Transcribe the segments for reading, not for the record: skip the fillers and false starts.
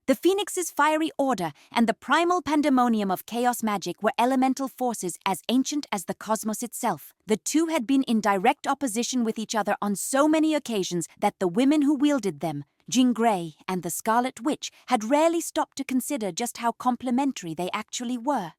The Phoenix's fiery order and the primal pandemonium of chaos magic were elemental forces as ancient as the cosmos itself. The two had been in direct opposition with each other on so many occasions that the women who wielded them, Jean Grey and the Scarlet Witch, had rarely stopped to consider just how complementary they actually were.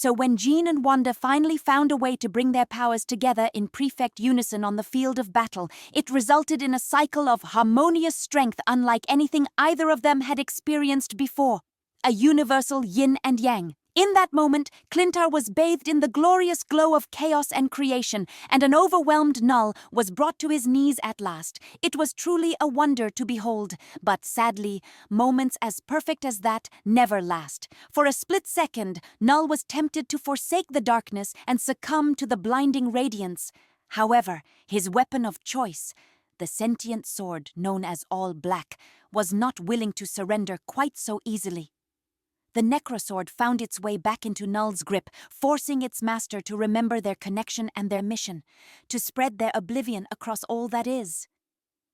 So when Jean and Wanda finally found a way to bring their powers together in perfect unison on the field of battle, it resulted in a cycle of harmonious strength unlike anything either of them had experienced before. A universal yin and yang. In that moment, Clintar was bathed in the glorious glow of chaos and creation, and an overwhelmed Null was brought to his knees at last. It was truly a wonder to behold, but sadly, moments as perfect as that never last. For a split second, Null was tempted to forsake the darkness and succumb to the blinding radiance. However, his weapon of choice, the sentient sword known as All Black, was not willing to surrender quite so easily. The Necrosword found its way back into Null's grip, forcing its master to remember their connection and their mission, to spread their oblivion across all that is.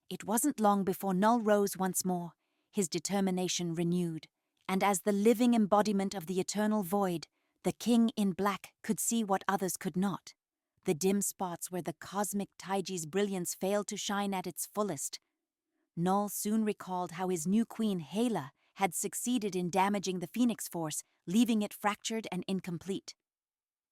It wasn't long before Null rose once more, his determination renewed, and as the living embodiment of the eternal void, the King in Black could see what others could not, the dim spots where the cosmic Taiji's brilliance failed to shine at its fullest. Null soon recalled how his new queen, Hela, had succeeded in damaging the Phoenix Force, leaving it fractured and incomplete.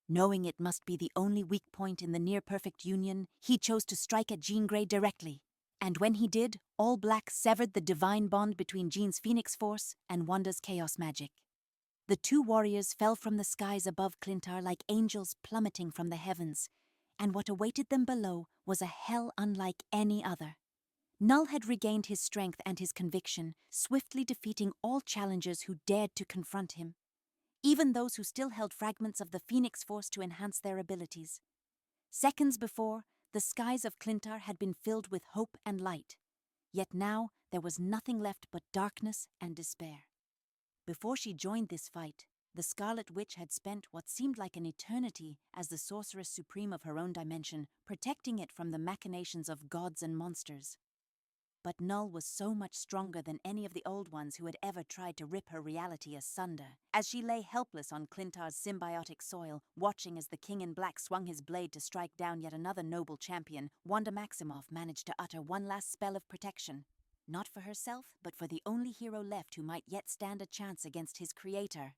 Knowing it must be the only weak point in the near-perfect union, he chose to strike at Jean Grey directly. And when he did, All Black severed the divine bond between Jean's Phoenix Force and Wanda's chaos magic. The two warriors fell from the skies above Clintar like angels plummeting from the heavens, and what awaited them below was a hell unlike any other. Null had regained his strength and his conviction, swiftly defeating all challengers who dared to confront him, even those who still held fragments of the Phoenix Force to enhance their abilities. Seconds before, the skies of Clintar had been filled with hope and light, yet now there was nothing left but darkness and despair. Before she joined this fight, the Scarlet Witch had spent what seemed like an eternity as the sorceress supreme of her own dimension, protecting it from the machinations of gods and monsters. But Null was so much stronger than any of the old ones who had ever tried to rip her reality asunder. As she lay helpless on Clintar's symbiotic soil, watching as the King in Black swung his blade to strike down yet another noble champion, Wanda Maximoff managed to utter one last spell of protection. Not for herself, but for the only hero left who might yet stand a chance against his creator.